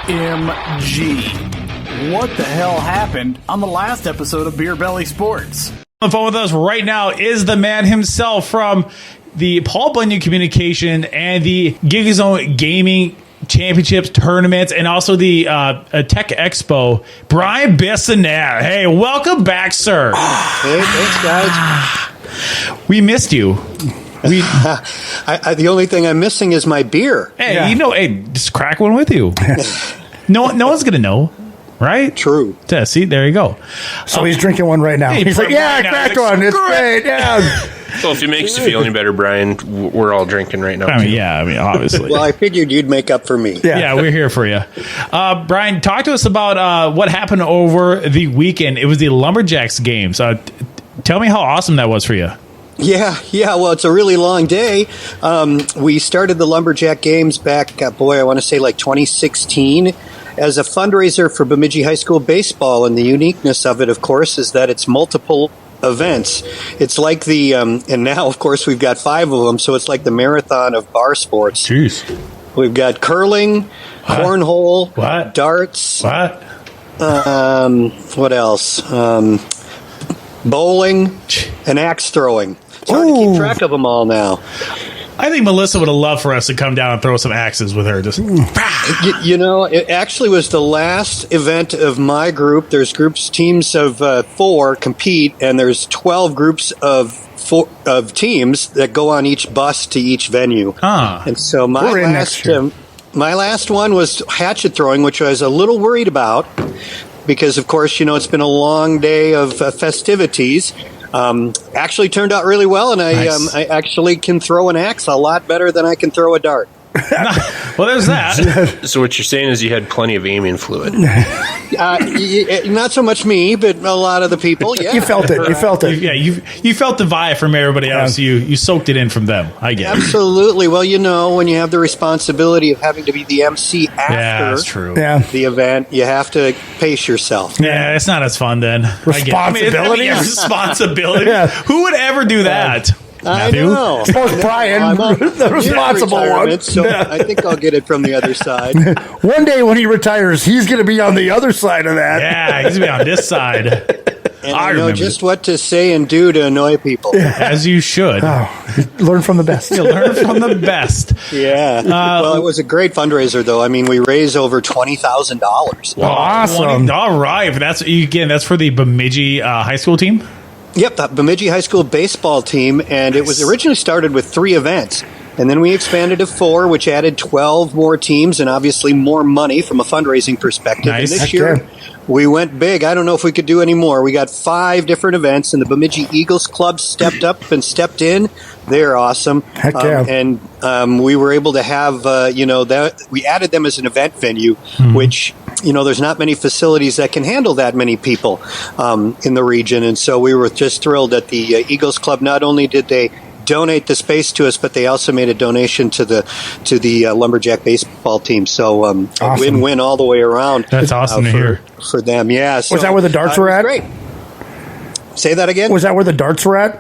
OMG. What the hell happened on the last episode of Beer Belly Sports? On the phone with us right now is the man himself from the Paul Bunyan Communication and the Gigazone Gaming Championships tournaments and also the TechXpo, Brian Bissonette. Hey, welcome back, sir. Hey, thanks, guys. We missed you. The only thing I'm missing is my beer. Hey, just crack one with you. No one's gonna know, right? True. Yeah, see, there you go. So he's drinking one right now. He's like, "Yeah, I cracked one. It's great." Yeah. Well, if it makes you feel any better, Brian, we're all drinking right now. I mean, obviously. Well, I figured you'd make up for me. Yeah, we're here for you. Brian, talk to us about what happened over the weekend. It was the Lumberjacks games. Tell me how awesome that was for you. Yeah. Well, it's a really long day. We started the Lumberjack games back, I want to say like 2016 as a fundraiser for Bemidji High School baseball. And the uniqueness of it, of course, is that it's multiple events. It's like the, and now, of course, we've got 5 of them. So it's like the marathon of bar sports. Jeez. We've got curling, cornhole, darts. What else? Bowling and axe throwing. It's hard to keep track of them all now. I think Melissa would have loved for us to come down and throw some axes with her. Just it actually was the last event of my group. There's teams of 4 compete, and there's 12 groups of teams that go on each bus to each venue. And so my last one was hatchet throwing, which I was a little worried about because, of course, it's been a long day of festivities. Actually turned out really well, and I actually can throw an axe a lot better than I can throw a dart. Well, there's that. So what you're saying is you had plenty of aiming fluid. Not so much me, but a lot of the people. Yeah, you felt it. Yeah, you felt the vibe from everybody else. You soaked it in from them. I get it. Absolutely. Well, when you have the responsibility of having to be the MC after the event, you have to pace yourself. Yeah, it's not as fun then. Responsibility. Responsibility. Who would ever do that? I know. Suppose Brian, the responsible one. So I think I'll get it from the other side. One day when he retires, he's going to be on the other side of that. Yeah, he's going to be on this side. And I know just what to say and do to annoy people. As you should. Learn from the best. You learn from the best. Yeah. Well, it was a great fundraiser, though. I mean, we raised over $20,000. Wow, awesome. All right. That's for the Bemidji high school team? Yep, the Bemidji High School baseball team, and it was originally started with 3 events, and then we expanded to 4, which added 12 more teams and obviously more money from a fundraising perspective. Nice. And this year, we went big. I don't know if we could do any more. We got 5 different events, and the Bemidji Eagles Club stepped up and stepped in. They're awesome. Heck yeah. And we were able to have, we added them as an event venue, which, there's not many facilities that can handle that many people in the region. And so we were just thrilled that the Eagles Club, not only did they donate the space to us, but they also made a donation to the Lumberjack baseball team. So awesome. A win-win all the way around. That's awesome to hear. For them, yeah. So, was that where the darts were at? Great. Say that again? Was that where the darts were at?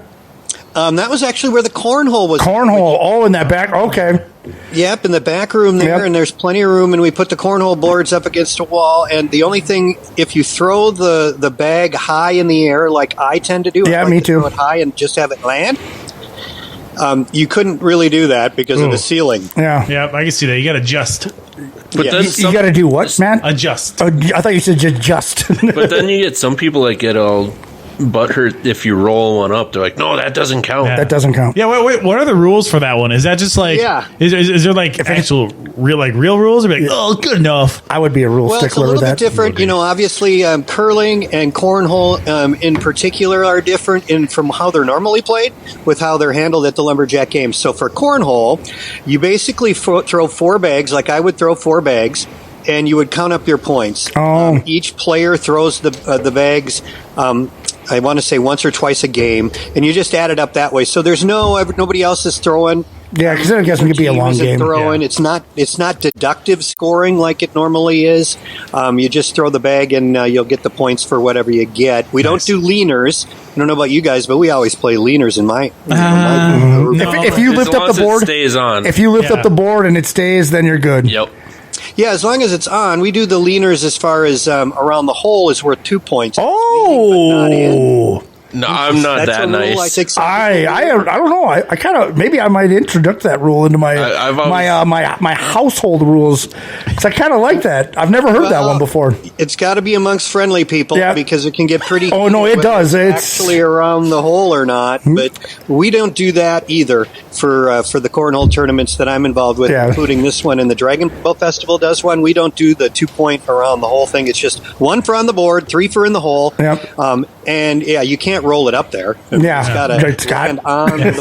That was actually where the cornhole was. Cornhole, in that back. Okay. Yep, in the back room there, and there's plenty of room, and we put the cornhole boards up against a wall, and the only thing, if you throw the bag high in the air, like I tend to do, me too. Throw it high and just have it land, you couldn't really do that because of the ceiling. Yeah, I can see that. You got to adjust. But then you got to do what, man? Adjust. I thought you said just. But then you get some people that get all butthurt if you roll one up. They're like, no, that doesn't count. Yeah. That doesn't count. Yeah, wait, what are the rules for that one? Is that just like, is there like actual real rules? Or like, good enough. I would be a rule stickler with that. It's a little bit different. Obviously, curling and cornhole in particular are different from how they're normally played with how they're handled at the Lumberjack games. So for cornhole, you basically throw 4 bags, like I would throw 4 bags, and you would count up your points. Each player throws the bags, I want to say once or twice a game, and you just add it up that way. So there's nobody else is throwing. Yeah, because I guess it could be a long game. Throwing. Yeah. It's not deductive scoring like it normally is. You just throw the bag and you'll get the points for whatever you get. We don't do leaners. I don't know about you guys, but we always play leaners in my group. If you lift up the board, it stays on. If you lift up the board and it stays, then you're good. Yep. Yeah, as long as it's on. We do the leaners as far as around the hole is worth 2 points. Oh. No, I'm not That's that a rule nice. I think I don't know. I kind of maybe I might introduce that rule into my I've always- my household rules because I kind of like that. I've never heard that one before. It's got to be amongst friendly people because it can get pretty. Oh, no, it whether does. It's actually around the hole or not, but we don't do that either for the cornhole tournaments that I'm involved with, including this one. And the Dragon Boat Festival does one. We don't do the 2 point around the hole thing. It's just 1 for on the board, 3 for in the hole. Yep. And you can't roll it up there. Yeah, it's got to stand on the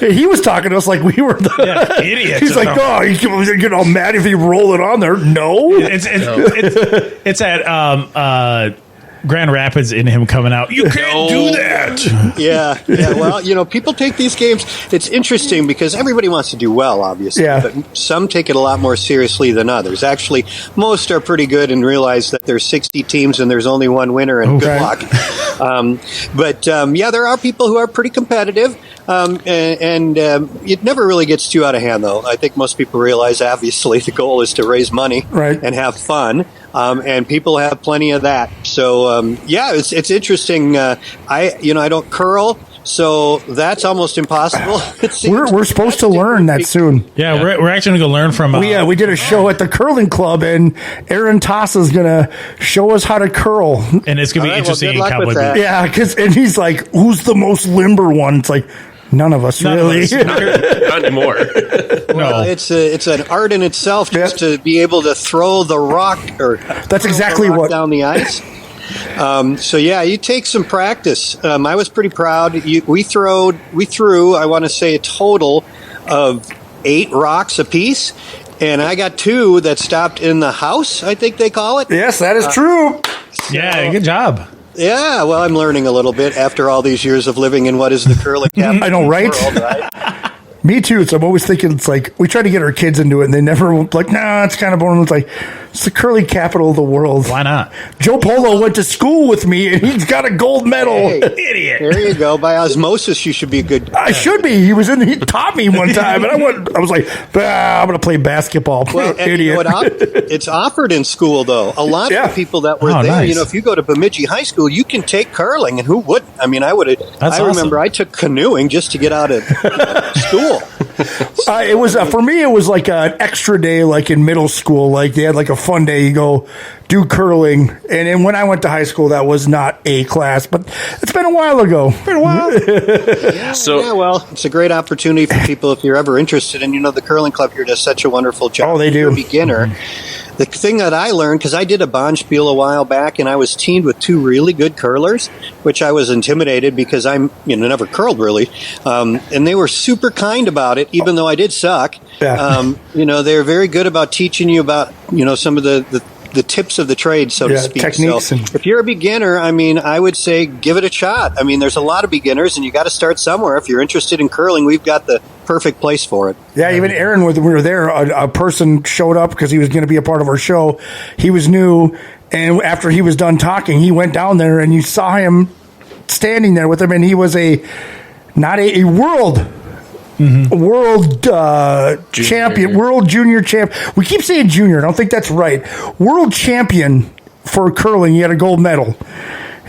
board. He was talking to us like we were the idiots. He's like, "Oh, you get all mad if you roll it on there." No, it's at Grand Rapids in him coming out. You can't do that. Yeah. Well, people take these games. It's interesting because everybody wants to do well, obviously. Yeah. But some take it a lot more seriously than others. Actually, most are pretty good and realize that there's 60 teams and there's only one winner, and good luck. But there are people who are pretty competitive. And it never really gets too out of hand, though. I think most people realize, obviously, the goal is to raise money and have fun. And people have plenty of that. So, it's interesting. I don't curl, so that's almost impossible. we're supposed to learn that soon. Yeah, we're actually going to go learn from. We did a show at the curling club, and Aaron Toss is going to show us how to curl. And it's going to be interesting. Well, good luck with that. Yeah, and he's like, "Who's the most limber one?" It's like, none of us really. Not anymore. Well, it's an art in itself just to be able to throw the rock that's exactly the rock what down the ice. You take some practice. I was pretty proud. We threw. I want to say a total of 8 rocks apiece, and I got 2 that stopped in the house. I think they call it. Yes, that is true. Yeah, good job. Yeah, well, I'm learning a little bit after all these years of living in what is the curling capital I know, right? world, right? Me too. So I'm always thinking it's like we try to get our kids into it, and they never like. Nah, it's kind of boring. It's like it's the curling capital of the world. Why not? Joe Polo went to school with me, and he's got a gold medal. Hey, Idiot. There you go. By osmosis, you should be a good. I should be. He taught me one time, and I was like, I'm going to play basketball. Well, Idiot. It's offered in school, though. A lot of the people that were there, nice. if you go to Bemidji High School, you can take curling, and who wouldn't? I mean, I would have. I remember I took canoeing just to get out of school. It was for me. It was like an extra day, like in middle school. Like they had like a fun day. You go do curling, and then when I went to high school, that was not a class, but it's been a while ago. Well, it's a great opportunity for people if you're ever interested. And the curling club here does such a wonderful job. Oh, they do. If you're a beginner. The thing that I learned, because I did a Bonspiel a while back, and I was teamed with 2 really good curlers, which I was intimidated because I'm never curled really, and they were super kind about it, even though I did suck. Yeah. They're very good about teaching you about some of the tips of the trade, so to speak. Techniques. So if you're a beginner, I would say give it a shot. There's a lot of beginners, and you got to start somewhere. If you're interested in curling, we've got the perfect place for it. Yeah, even Aaron, when we were there, a person showed up because he was going to be a part of our show. He was new, and after he was done talking, he went down there, and you saw him standing there with him, and he was not a world champion, world junior champ. We keep saying junior. I don't think that's right. World champion for curling. He had a gold medal.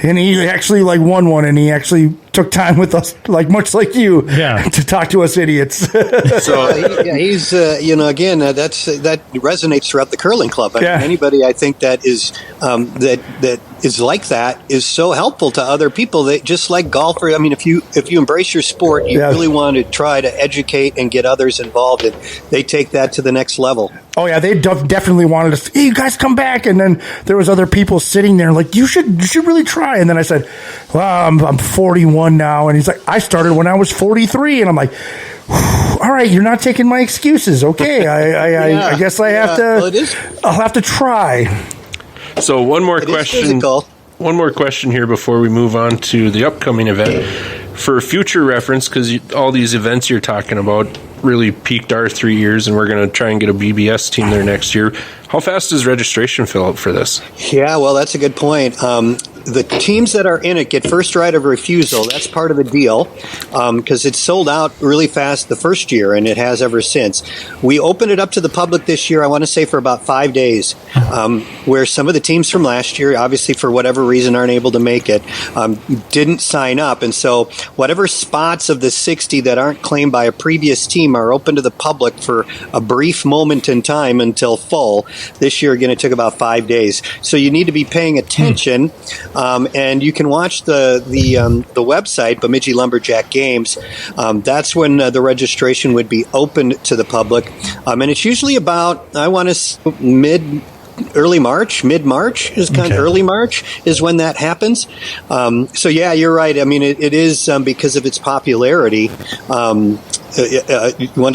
And he actually won one, and he actually took time with us, much like you, to talk to us idiots. So he's again that resonates throughout the curling club. Anybody I think that is that is like that is so helpful to other people. That just like golfers. If you embrace your sport, you really want to try to educate and get others involved, and they take that to the next level. Oh yeah, they definitely wanted us. Hey, you guys come back, and then there was other people sitting there like you should really try. And then I said, well, I'm 41 now, and he's like, I started when I was 43, and I'm like, all right, you're not taking my excuses. Okay, I guess I have to. Well, I'll have to try. So one more question. One more question here before we move on to the upcoming event. For future reference, because all these events you're talking about really peaked our 3 years, and we're going to try and get a BBS team there next year. How fast does registration fill up for this? Yeah, well, that's a good point. the teams that are in it get first right of refusal. That's part of the deal, because it sold out really fast the first year, and it has ever since. We opened it up to the public this year, I want to say for about 5 days, where some of the teams from last year, obviously for whatever reason aren't able to make it, didn't sign up. And so whatever spots of the 60 that aren't claimed by a previous team are open to the public for a brief moment in time until full. This year, again, it took about 5 days. So you need to be paying attention. And you can watch the website, Bemidji Lumberjack Games. That's when the registration would be open to the public. And it's usually about, I want to mid-March is kind of early March is when that happens. So yeah, you're right. I mean, it is because of its popularity. One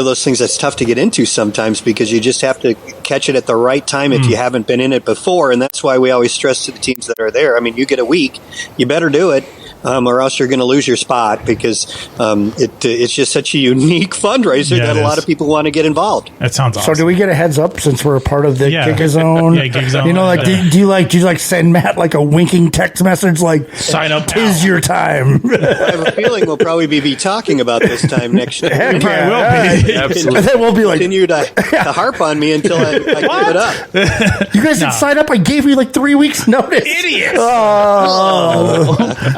of those things that's tough to get into sometimes because you just have to catch it at the right time if you haven't been in it before. And that's why we always stress to the teams that are there. I mean, you get a week, you better do it. Or else you're going to lose your spot because it's just such a unique fundraiser that a lot of people want to get involved. That sounds awesome. So do we get a heads up since we're a part of the Gigazone? Yeah, Gigazone. You know, like do you like send Matt like a winking text message like sign up? Tis your time. I have a feeling we'll probably be talking about this time next year. Heck yeah, will be. Absolutely. And then we'll be like, continue to harp on me until I give it up. You guys didn't sign up. I gave you like 3 weeks notice. Idiots.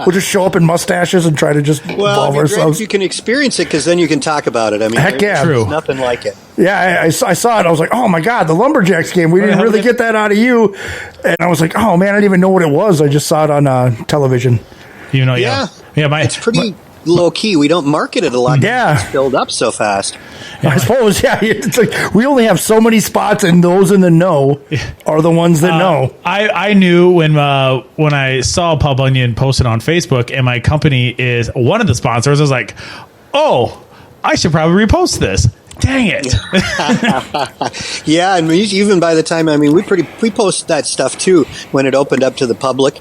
We'll just show up in mustaches and try to just involve ourselves. You can experience it because then you can talk about it. I mean, heck yeah, true. There's nothing like it. Yeah, I saw it. I was like, oh my God, the Lumberjacks game. We didn't really get that out of you. And I was like, oh man, I didn't even know what it was. I just saw it on television. You know, it's pretty low key. We don't market it a lot. Yeah, it's filled up so fast. I suppose. Yeah, it's like we only have so many spots, and those in the know are the ones that know. I knew when I saw Paul Bunyan posted on Facebook, and my company is one of the sponsors. I was like, oh, I should probably repost this. Dang it. Yeah, and even by the time, we post that stuff too when it opened up to the public.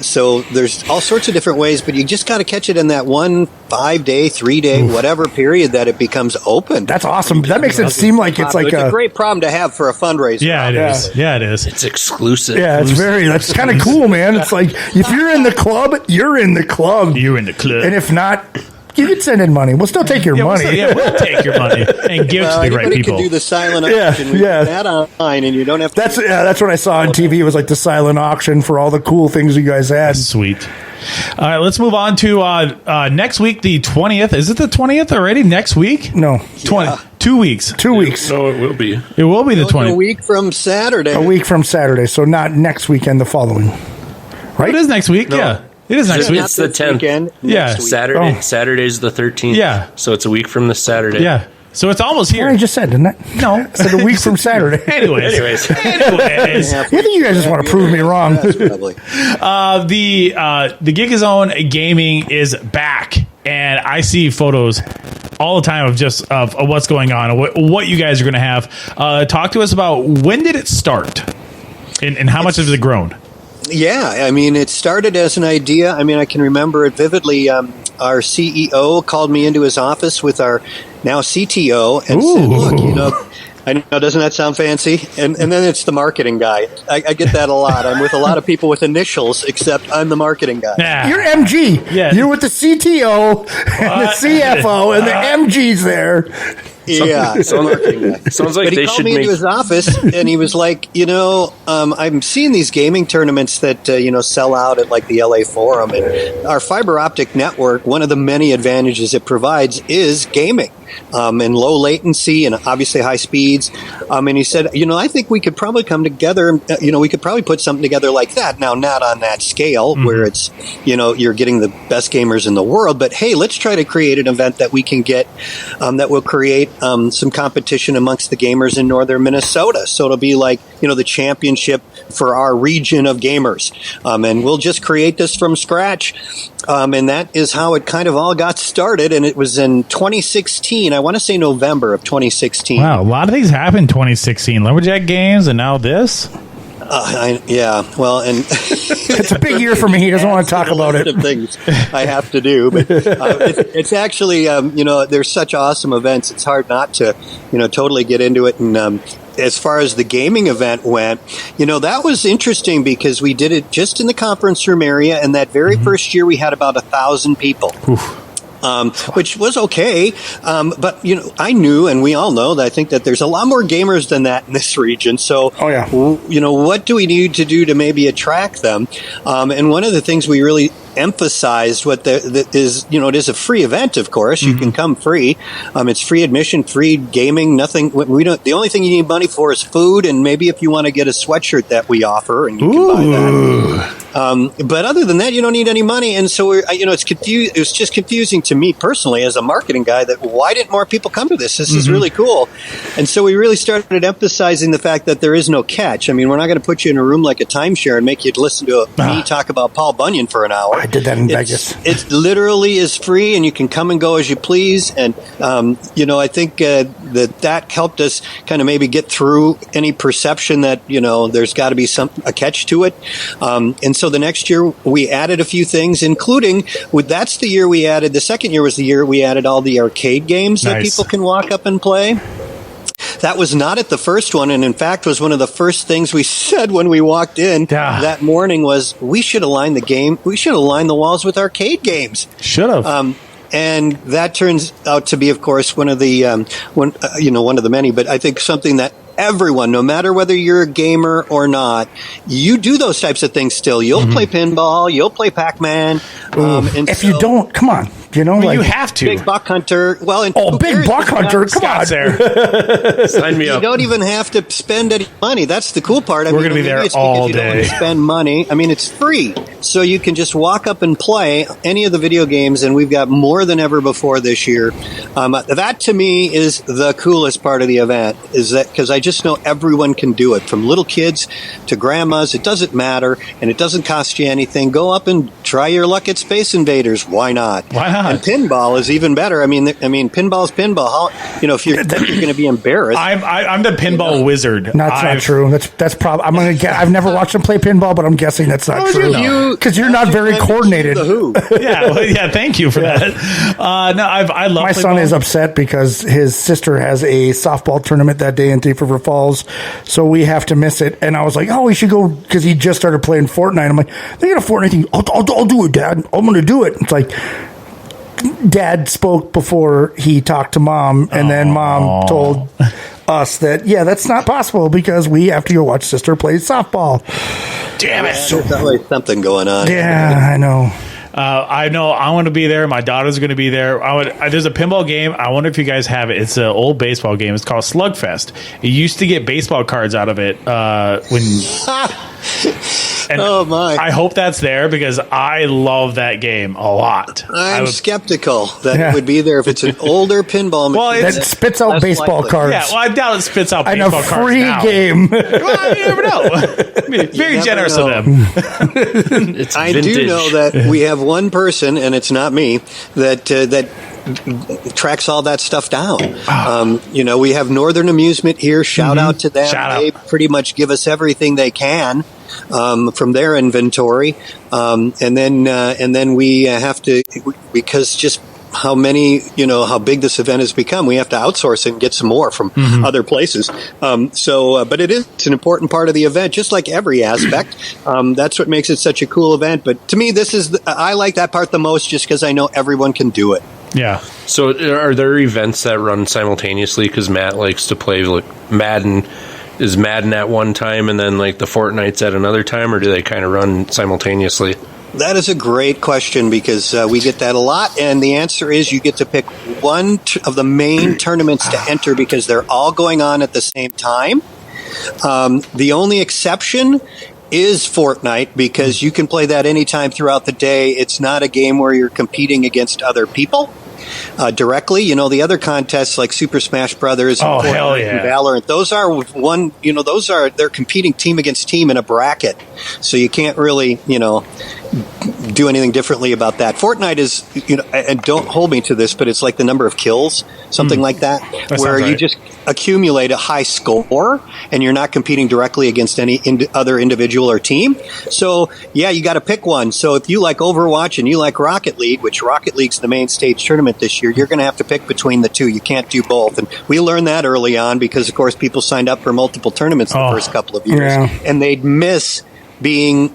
So there's all sorts of different ways, but you just got to catch it in that 1 5 day, 3 day, whatever period that it becomes open. That's awesome. That makes it seem like it's like a great problem to have for a fundraiser. Yeah, it is. Yeah, it is. It's exclusive. Yeah, that's kind of cool, man. It's like if you're in the club, you're in the club. You're in the club. And if not, you can send in money. We'll still take your money. We'll take your money and give to the right people. Can do the silent auction. We do that online, and you don't have to. That's what I saw on TV. It was like the silent auction for all the cool things you guys had. Sweet. All right, let's move on to next week, the 20th. Is it the 20th already? Next week? No. 20. 2 weeks. 2 weeks. No, it will be. It will be the 20th. A week from Saturday. A week from Saturday, so not next weekend, the following. Right? It is next week, yeah. It is next week. It's the 10th. Weekend, yeah. Saturday. Oh. Saturday's the 13th. Yeah. So it's a week from the Saturday. Yeah. So it's almost here. I just said, didn't I? No. I said a week from Saturday. Anyways. I think you guys just want to prove me wrong. Probably. The Gigazone gaming is back, and I see photos all the time of what's going on, what you guys are going to have. Talk to us about when did it start, and how much has it grown? Yeah, it started as an idea. I can remember it vividly. Our CEO called me into his office with our now CTO and said, look, I know, doesn't that sound fancy? And then it's the marketing guy. I get that a lot. I'm with a lot of people with initials, except I'm the marketing guy. Yeah. You're MG. Yeah. You're with the CTO and the CFO, and the MG's there. Yeah, sounds like but he called me into his office, and he was like, I'm seeing these gaming tournaments that sell out at like the LA Forum, and our fiber optic network. One of the many advantages it provides is gaming. And low latency and obviously high speeds. And he said, I think we could probably come together. We could probably put something together like that. Now, not on that scale where it's, you're getting the best gamers in the world. But hey, let's try to create an event that we can get that will create some competition amongst the gamers in northern Minnesota. So it'll be like, the championship for our region of gamers. And we'll just create this from scratch. And that is how it kind of all got started. And it was in 2016. I want to say November of 2016. Wow, a lot of things happened in 2016. Lumberjack Games and now this. Well, and it's a big year for me. He doesn't want to talk about it. Things I have to do, but it's actually, there's such awesome events. It's hard not to, totally get into it. And as far as the gaming event went, that was interesting because we did it just in the conference room area, and that very first year we had about 1,000 people. Oof. Which was okay. But, I knew, and we all know, that I think that there's a lot more gamers than that in this region. So, what do we need to do to maybe attract them? And one of the things we really emphasized it is a free event, of course. You can come free. It's free admission, free gaming, nothing. The only thing you need money for is food, and maybe if you want to get a sweatshirt that we offer, and you can buy that. But other than that, you don't need any money. And so, it was just confusing to me personally as a marketing guy that why didn't more people come to this? This is really cool. And so we really started emphasizing the fact that there is no catch. I mean, we're not going to put you in a room like a timeshare and make you listen to me talk about Paul Bunyan for an hour. I did that in Vegas. It literally is free, and you can come and go as you please. And, I think that helped us kind of maybe get through any perception that, there's got to be a catch to it. And so the next year we added a few things, including, that's the year we added, the second year was the year we added all the arcade games that people can walk up and play. That was not at the first one, and in fact was one of the first things we said when we walked in that morning was we should align the walls with arcade games. Should have. And that turns out to be, of course, one of the one of the many, but I think something that everyone, no matter whether you're a gamer or not, you do those types of things still. You'll play pinball, you'll play Pac-Man. If you don't, come on. You have to. Big Buck Hunter. Well, Big Buck Hunter. Come on. There. Sign me up. You don't even have to spend any money. That's the cool part. We're going to be there all day. You day. don't want to spend money. I mean, it's free. So you can just walk up and play any of the video games, and we've got more than ever before this year. That, to me, is the coolest part of the event, is that because I just know everyone can do it, from little kids to grandmas. It doesn't matter, and it doesn't cost you anything. Go up and try your luck at Space Invaders. Why not? Why not? And pinball is even better. I mean, pinball's pinball. How, if you're going to be embarrassed. I'm the pinball wizard. That's not true. That's probably. I'm going to get. I've never watched him play pinball, but I'm guessing that's not true. Because you're not very coordinated. Yeah. Thank you for that. I love. My son is upset because his sister has a softball tournament that day in Thief River Falls, so we have to miss it. And I was like, we should go because he just started playing Fortnite. I'm like, they got a Fortnite thing. I'll do it, Dad. I'm going to do it. It's like. Dad spoke before he talked to Mom, and then Mom told us that, that's not possible because we have to go watch Sister play softball. Damn it. There's always something going on. Yeah, I know. I know. I want to be there. My daughter's going to be there. There's a pinball game. I wonder if you guys have it. It's an old baseball game. It's called Slugfest. You used to get baseball cards out of it when. And oh my! I hope that's there because I love that game a lot. I'm skeptical that it would be there if it's an older pinball machine. Well, that spits out baseball cards. Yeah, well, I doubt it spits out baseball cards now. And a free game. Well, you never know. Very generous of them. I do know that we have one person, and it's not me, that tracks all that stuff down. We have Northern Amusement here. Shout out to them. They pretty much give us everything they can from their inventory, and then we have to, because just how big this event has become, we have to outsource it and get some more from other places. But it's an important part of the event, just like every aspect. That's what makes it such a cool event. But to me, I like that part the most, just because I know everyone can do it. Yeah. So are there events that run simultaneously? Because Matt likes to play Madden. Is Madden at one time and then the Fortnite's at another time, or do they kind of run simultaneously? That is a great question because we get that a lot. And the answer is you get to pick one of the main tournaments to enter because they're all going on at the same time. The only exception is Fortnite because you can play that anytime throughout the day. It's not a game where you're competing against other people directly. The other contests like Super Smash Brothers and Fortnite and Valorant, those are they're competing team against team in a bracket. So you can't really, do anything differently about that. Fortnite is, and don't hold me to this, but it's like the number of kills, something like that where you just accumulate a high score and you're not competing directly against any other individual or team. So, yeah, you got to pick one. So if you like Overwatch and you like Rocket League, which Rocket League's the main stage tournament this year, you're going to have to pick between the two. You can't do both. And we learned that early on because, of course, people signed up for multiple tournaments the first couple of years. Yeah. And they'd miss they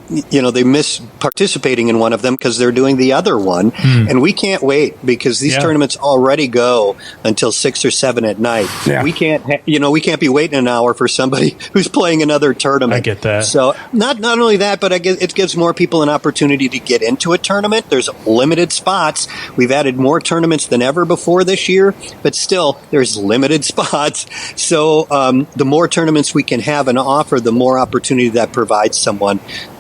miss participating in one of them because they're doing the other one. And we can't wait because these tournaments already go until 6 or 7 at night. Yeah. We can't, we can't be waiting an hour for somebody who's playing another tournament. I get that. So not only that, but it gives more people an opportunity to get into a tournament. There's limited spots. We've added more tournaments than ever before this year, but still there's limited spots. So the more tournaments we can have and offer, the more opportunity that provides someone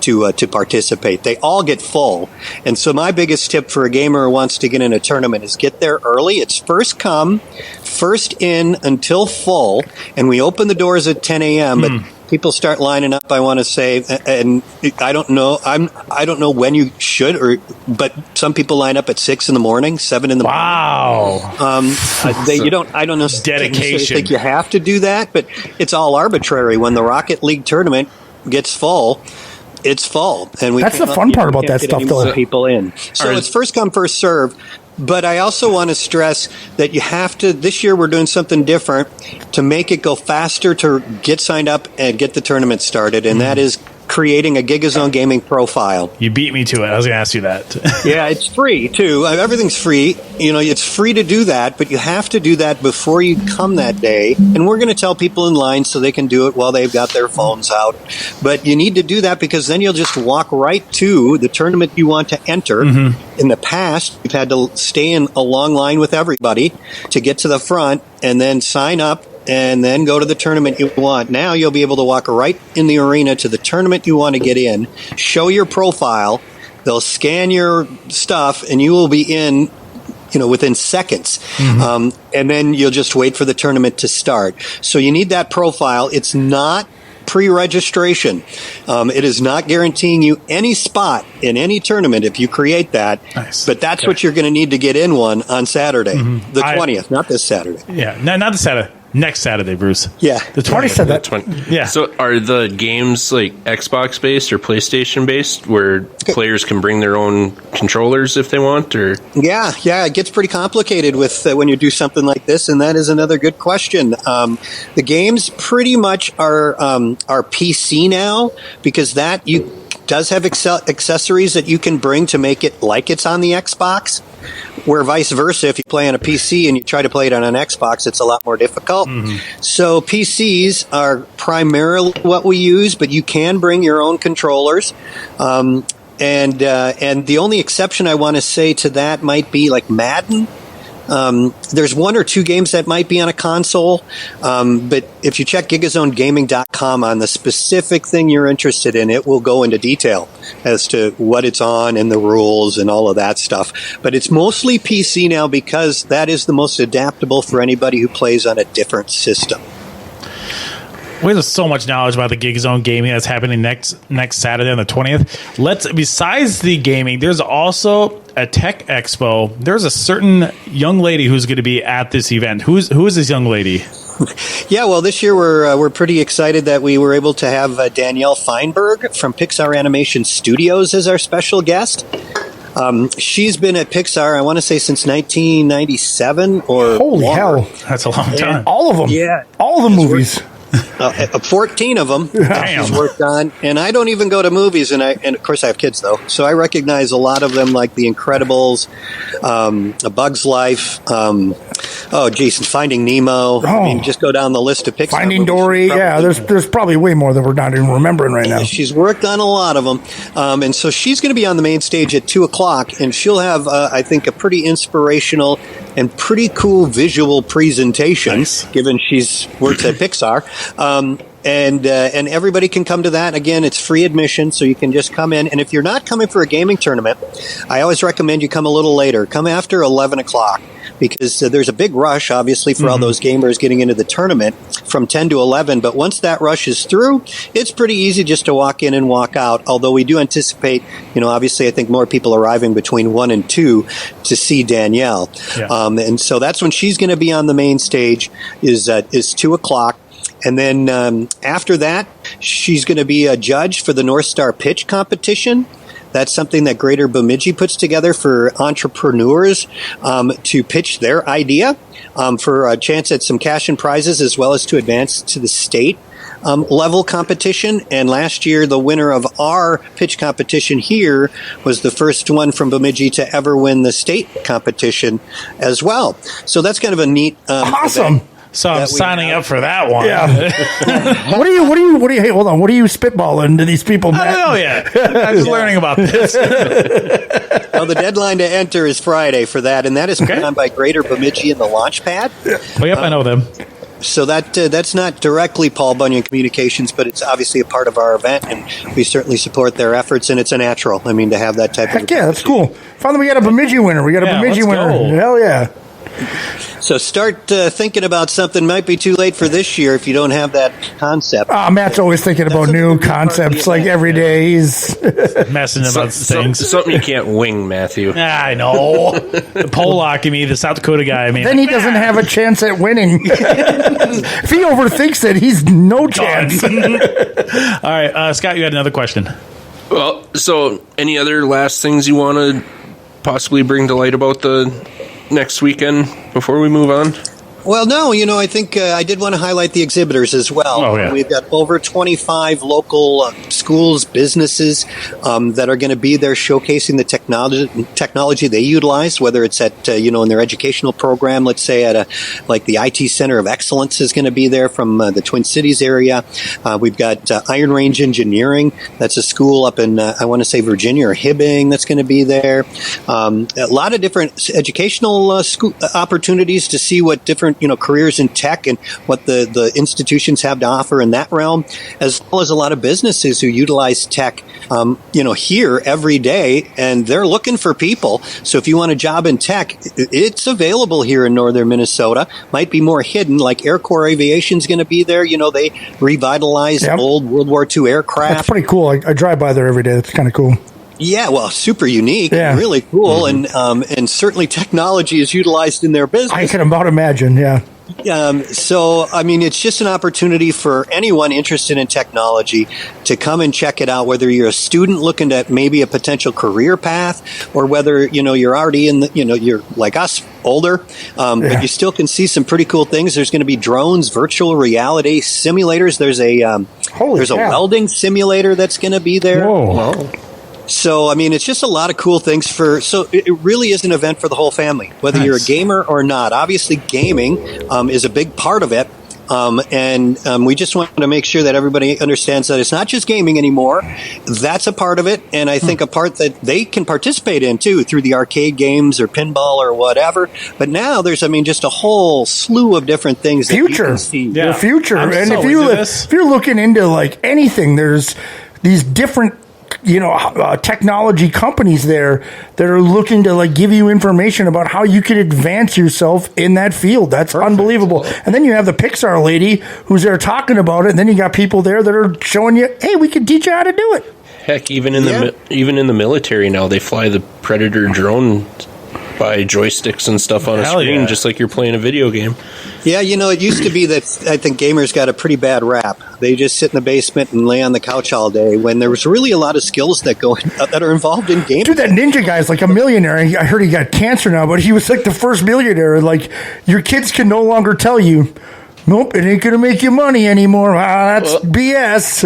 to participate. They all get full. And so my biggest tip for a gamer who wants to get in a tournament is get there early. It's first come, first in until full. And we open the doors at 10 a.m., but people start lining up, I want to say, and I don't know. I don't know when you should, but some people line up at 6 in the morning, 7 in the morning. Wow. I don't know. Dedication. I think you have to do that, but it's all arbitrary. When the Rocket League tournament gets full, it's full, and that's the fun part about that stuff, though. People in, so it's first come, first serve. But I also want to stress that you have to. This year, we're doing something different to make it go faster to get signed up and get the tournament started, and that is creating a Gigazone gaming profile. You beat me to it. I was going to ask you that. Yeah, it's free too. Everything's free. It's free to do that, but you have to do that before you come that day. And we're going to tell people in line so they can do it while they've got their phones out. But you need to do that because then you'll just walk right to the tournament you want to enter. In the past, you've had to stay in a long line with everybody to get to the front and then sign up and then go to the tournament you want. Now you'll be able to walk right in the arena to the tournament you want to get in, show your profile, they'll scan your stuff, and you will be in, within seconds. And then you'll just wait for the tournament to start. So you need that profile. It's not pre-registration. It is not guaranteeing you any spot in any tournament if you create that. Nice. But that's what you're going to need to get in one on Saturday, the 20th, not this Saturday. Yeah, no, not this Saturday. Next Saturday, Bruce. Yeah. The 20th. said that. Yeah. So are the games like Xbox based or PlayStation based where players can bring their own controllers if they want? Or Yeah, it gets pretty complicated with when you do something like this, and that is another good question. The games pretty much are PC now because that does have accessories that you can bring to make it like it's on the Xbox, where vice versa, if you play on a PC and you try to play it on an Xbox, it's a lot more difficult. So PCs are primarily what we use, but you can bring your own controllers. And the only exception I want to say to that might be like Madden. There's one or two games that might be on a console, but if you check GigazoneGaming.com on the specific thing you're interested in, it will go into detail as to what it's on and the rules and all of that stuff. But it's mostly PC now because that is the most adaptable for anybody who plays on a different system. We have so much knowledge about the Gigazone gaming that's happening next Saturday on the 20th. Besides the gaming, there's also a TechXpo. There's a certain young lady who's going to be at this event. Who is this young lady? Yeah, well, this year we're pretty excited that we were able to have Danielle Feinberg from Pixar Animation Studios as our special guest. She's been at Pixar, I want to say, since 1997 or Holy longer. hell. That's a long time. All of them. Yeah. All the movies. 14 of them Damn. she's worked on, and I don't even go to movies, and of course I have kids though, so I recognize a lot of them, like The Incredibles, A Bug's Life, Finding Nemo. I mean, just go down the list of Pixar Finding movies. Dory. Yeah, there's probably way more that we're not even remembering right now. She's worked on a lot of them, and so she's going to be on the main stage at 2:00, and she'll have, I think, a pretty inspirational and pretty cool visual presentation, given she's worked at Pixar. And everybody can come to that. Again, it's free admission, so you can just come in. And if you're not coming for a gaming tournament, I always recommend you come a little later. Come after 11 o'clock, because there's a big rush, obviously, for all those gamers getting into the tournament from 10 to 11. But once that rush is through, it's pretty easy just to walk in and walk out. Although we do anticipate, obviously, I think more people arriving between 1 and 2 to see Danielle. Yeah. And so that's when she's going to be on the main stage is 2 o'clock. And then after that, she's going to be a judge for the North Star Pitch Competition. That's something that Greater Bemidji puts together for entrepreneurs to pitch their idea for a chance at some cash and prizes, as well as to advance to the state level competition. And last year, the winner of our pitch competition here was the first one from Bemidji to ever win the state competition as well. So that's kind of a neat awesome event. So I'm signing up for that one. Yeah. What are you, hey, hold on. What are you spitballing to these people, Matt? I don't know yet. I'm just learning about this. Well, the deadline to enter is Friday for that, and that is put on by Greater Bemidji and the Launchpad. Oh, yep, I know them. So that's not directly Paul Bunyan Communications, but it's obviously a part of our event, and we certainly support their efforts, and it's a natural. I mean, to have that type of... Heck yeah, that's cool. Finally, we got a Bemidji winner. We got a Bemidji winner. Go. Hell yeah. So start thinking about something. Might be too late for this year if you don't have that concept. Matt's always thinking about new concepts like every day. He's messing about things. Something you can't wing, Matthew. I know. The Pollock, the South Dakota guy. Then he doesn't have a chance at winning. If he overthinks it, he's no chance. All right, Scott, you had another question. Well, so any other last things you want to possibly bring to light about the next weekend before we move on? Well, no, I think I did want to highlight the exhibitors as well. Oh, yeah. We've got over 25 local schools, businesses that are going to be there showcasing the technology they utilize, whether it's at, in their educational program, let's say at like the IT Center of Excellence is going to be there from the Twin Cities area. We've got Iron Range Engineering. That's a school up in, I want to say Virginia or Hibbing that's going to be there. A lot of different educational school opportunities to see what different careers in tech and what the institutions have to offer in that realm, as well as a lot of businesses who utilize tech, here every day, and they're looking for people. So if you want a job in tech, it's available here in northern Minnesota. Might be more hidden, like Air Corps Aviation is going to be there. They revitalized old World War II aircraft. That's pretty cool. I drive by there every day. That's kind of cool. Yeah, well, super unique, really cool, and certainly technology is utilized in their business. I can about imagine, yeah. So, it's just an opportunity for anyone interested in technology to come and check it out, whether you're a student looking at maybe a potential career path, or whether, you're already in the, you're like us, older, but you still can see some pretty cool things. There's going to be drones, virtual reality simulators. There's a welding simulator that's going to be there. Whoa. So, it's just a lot of cool things so it really is an event for the whole family, whether you're a gamer or not. Obviously, gaming is a big part of it. And we just want to make sure that everybody understands that it's not just gaming anymore. That's a part of it. And I think a part that they can participate in too, through the arcade games or pinball or whatever. But now there's, just a whole slew of different things that you can see. The future. And if you're looking into like anything, there's these different technology companies there that are looking to like give you information about how you can advance yourself in that field. That's unbelievable. And then you have the Pixar lady who's there talking about it, and then you got people there that are showing you, hey, we can teach you how to do it. Heck, even in the military now, they fly the Predator drone by joysticks and stuff on a screen, just like you're playing a video game. Yeah, it used to be that I think gamers got a pretty bad rap. They just sit in the basement and lay on the couch all day, when there was really a lot of skills that are involved in gaming. Dude, that ninja guy's like a millionaire. I heard he got cancer now, but he was like the first millionaire. Like, your kids can no longer tell you, nope, it ain't going to make you money anymore. That's BS.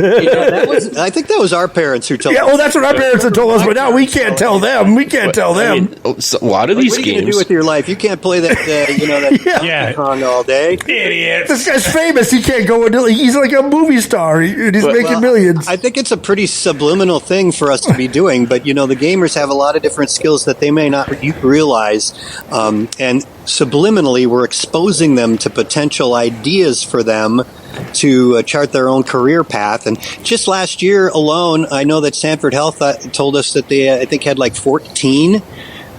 I think that was our parents who told us. Yeah, well, that's what our parents have told us, but now we can't tell them. We can't tell them. A lot of these what are you games. going to do with your life? You can't play that, that Kong all day. Idiots. This guy's famous. He can't go into. He's like a movie star. He's making millions. I think it's a pretty subliminal thing for us to be doing, but the gamers have a lot of different skills that they may not realize, and subliminally we're exposing them to potential ideas for them to chart their own career path. And just last year alone, I know that Sanford Health told us that they I think had like 14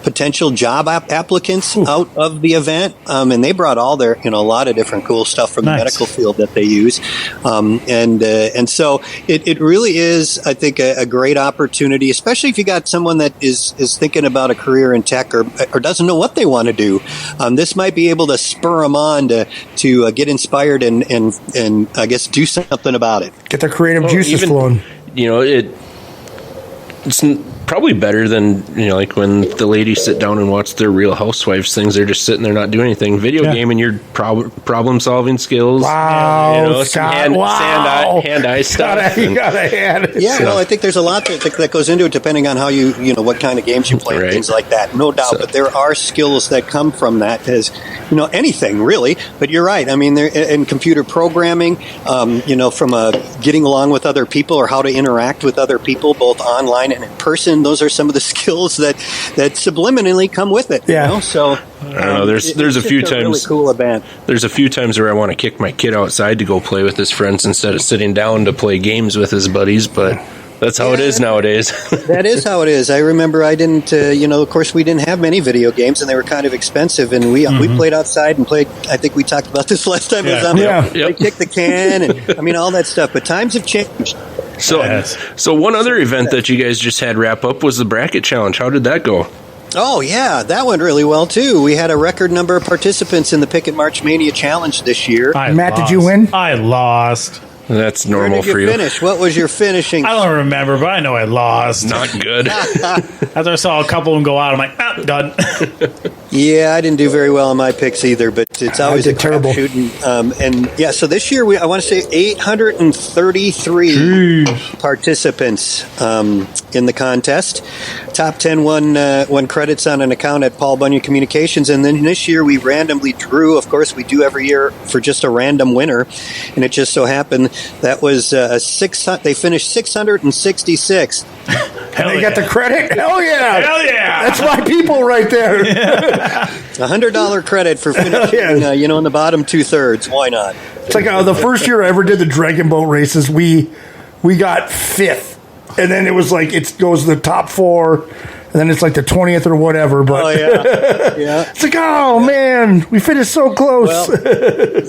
potential job applicants out of the event, and they brought all their, a lot of different cool stuff from the medical field that they use, and so it really is, I think, a great opportunity, especially if you got someone that is thinking about a career in tech or doesn't know what they want to do. This might be able to spur them on to get inspired and I guess do something about it. Get their creative juices flowing. It's probably better than like when the ladies sit down and watch their Real Housewives things. They're just sitting there not doing anything. Video gaming your problem solving skills. Wow, some hand-eye stuff. You got a hand. Yeah, well, I think there's a lot that goes into it, depending on how you what kind of games you play and things like that. No doubt, but there are skills that come from that, as anything really. But you're right. I mean, in computer programming, from getting along with other people or how to interact with other people, both online and in person. Those are some of the skills that subliminally come with it. Yeah. So I don't know. There's a few times. Really cool event. There's a few times where I want to kick my kid outside to go play with his friends instead of sitting down to play games with his buddies, but that's how it is nowadays. That is how it is. I remember I didn't, of course we didn't have many video games and they were kind of expensive, and we played outside and played, I think we talked about this last time. They kicked the can and all that stuff, but times have changed. So one other event that you guys just had wrap up was the bracket challenge. How did that go? Oh, yeah, that went really well, too. We had a record number of participants in the Pick and March Mania Challenge this year. Matt, did you win? I lost. That's normal for you. Where did you finish? What was your finishing? I don't remember, but I know I lost. Not good. After I saw a couple of them go out, I'm like, done. Yeah, I didn't do very well on my picks either, but it's always a terrible shooting. So this year I want to say 833 participants in the contest. Top 10 won credits on an account at Paul Bunyan Communications, and then this year we randomly drew. Of course, we do every year for just a random winner, and it just so happened that was they finished 666. And they got the credit? Hell yeah! Hell yeah! That's my people right there. $100 credit for finishing, in the bottom 2/3. Why not? It's like the first year I ever did the Dragon Boat races, we got 5th. And then it was like, it goes to the top 4, and then it's like the 20th or whatever. But yeah. It's like, oh man, we finished so close. Well,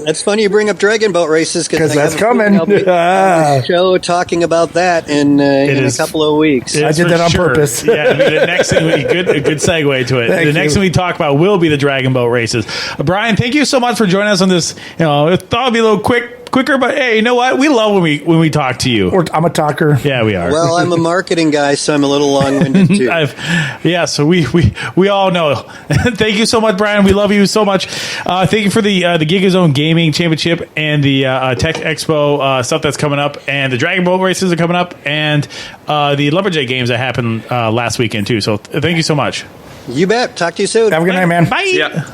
that's funny you bring up Dragon Boat races because that's coming. I'll be on the show talking about that in a couple of weeks. I did that on purpose. Yeah, the next thing good segue to it. Next thing we talk about will be the Dragon Boat races. Brian, thank you so much for joining us on this. I thought it'd be a little quicker, but hey, you know what? We love when we talk to you. I'm a talker. Yeah, we are. Well, I'm a marketing guy, so I'm a little long-winded too. So we all know. Thank you so much, Brian. We love you so much. Thank you for the Gigazone Gaming Championship and the TechXpo stuff that's coming up, and the Dragon Boat races are coming up, and the Lumberjack games that happened last weekend too. So thank you so much. You bet. Talk to you soon. Have a good night, man. Bye. Yeah.